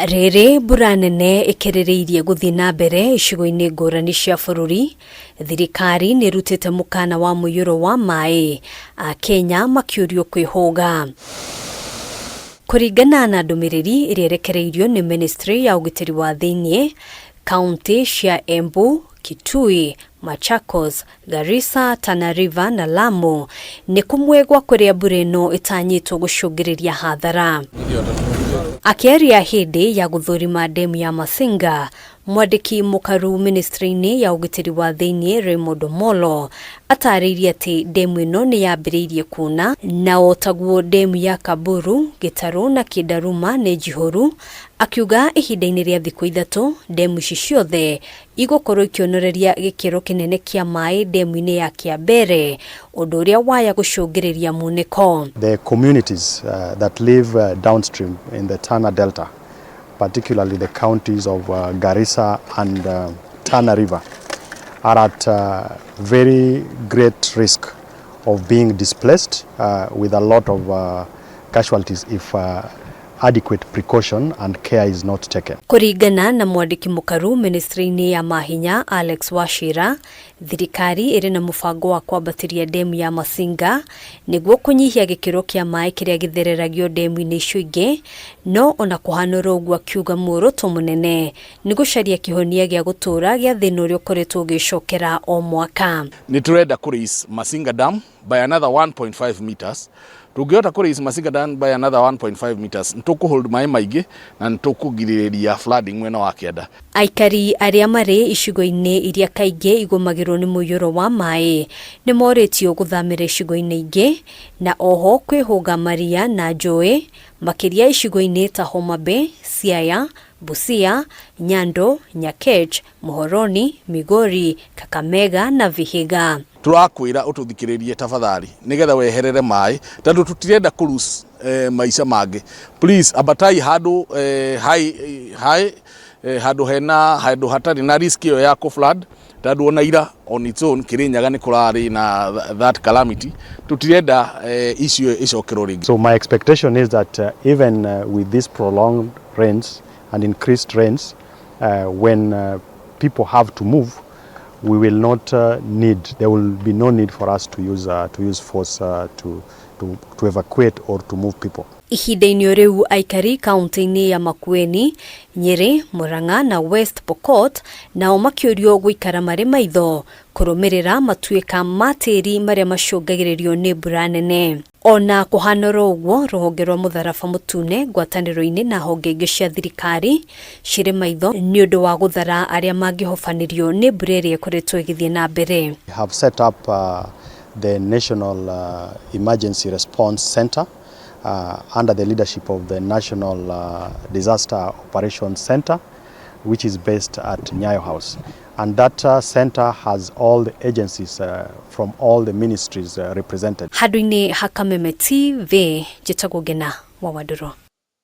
Rere mbura nene ĩkĩrĩrĩirie gũthiĩ na mbere icigo-inĩ ngũrani cia bũrũri. Thirikari nĩ ĩrutĩte mũkana wa mũiyũro wa MAAI, a Kenya makĩũrio kwĩhũga. Kũringana na ndũmĩrĩri ĩrĩa ĩrekereirio nĩ Ministry ya ũgitĩri wa thĩinĩ, kaunti cia Embu, Kitui, Machakos, Garissa, TANA na LAMU nĩ kũmwe gwa kũrĩa mbura ĩno ĩtanyĩtwo gũcũngĩrĩria hathara. Akĩaria hĩndĩ ya gũthũrima ndemu ya Masinga, mwandĩki mũkaru ministry-inĩ ya ũgitĩri wa thĩinĩ Raymond Molo atarĩirie atĩ ndemu ĩno nĩ yambĩrĩirie kuna, na otaguo ndemu ya Kaburu, Gĩtarũ na Kĩndaruma nĩ njihũru, akiuga ihinda-inĩ rĩa thikũ ithatũ ndemu ici ciothe igũkorwo ikĩonoreria gĩkĩro kĩnene kĩa maĩ ndemu-inĩ ya Kĩambere, ũndũ ũrĩa waya gũcũngĩrĩria munĩko. The communities that live downstream in the Tana Delta, particularly the counties of Garissa and Tana River, are at very great risk of being displaced with a lot of casualties if adequate precaution and care is not taken. Kũringana na mwandĩki mũkaru ministry-inĩ ya mahinya Alex Wachira, thirikari ĩrĩ na mũbango wa kwambatĩria ndemu ya Masinga nĩguo kũnyihia gĩkĩro kĩa maĩ kĩrĩa gĩthereragio ndemu-inĩ icio ingĩ, no ona kũhanũra ũguo akiuga muoroto mũnene nĩ gũcaria kĩhonia gĩa gũtũũra gĩa thĩna ũrĩa ũkoretwo ũgĩcokera o mwaka. Nĩ tũrenda kũraise Masinga Dam by another 1.5 meters. Tũngĩhota kũraise Masinga Dam by another 1.5 meters, nĩtũkũhold maĩ maingĩ na nĩtũkũgirĩrĩria flooding mwena wa kĩanda. Aikari arĩa marĩ icigo-inĩ iria kaingĩ igũmagĩrwo nĩ mũiyũro wa maĩ nĩ moritio gũthamĩra icigo-inĩ ingĩ, na oho kwĩhũga maria na njũĩ makĩria icigo-inĩ ta Homa Bay, Siaya, Busia, Nyando, Nyakech, Muhoroni, Migori, Kakamega na Vihiga. Turakwĩra ũtũthikĩrĩrie tafadhali nĩgetha weherere maĩ tondũ tũtirenda kũlose maica mangĩ. Please abatai handũ handũ hatarĩ na risk ĩyo ya flood, tondũ ona ira on its own Kirinyaga nĩ kũrarĩ na that calamity. Tũtirenda icio icokerwo rĩngĩ. So my expectation is that even with this prolonged rains and increased rains, when people have to move, we will not there will be no need for us to use force to evacuate or to move people. Ihinda-inĩ rĩu Aikari kaunti-inĩ ya Makueni, Nyeri, Murang'a na West Pokot nao makĩũrio gũikara marĩ maitho kũrũmĩrĩra matuĩka ma tĩri marĩa macũngagĩrĩrio nĩ mbura nene. Ona kũhanũra ũguo, rũhonge rwa mũtharaba mũtune ngwatanĩro-inĩ na honge ingĩ cia thirikari cirĩ maitho nĩ ũndũ wa gũthara arĩa mangĩhobanĩrio nĩ mbura ĩrĩa ĩkoretwo ĩgĩthiĩ na mbere. We have set up the National Emergency Response Center under the leadership of the National Disaster Operations Center, which is based at Nyayo House. And that center has all the agencies from all the ministries represented. Handũ-inĩ ha Kameme TV, njĩtagwo Ngina wa Waduro.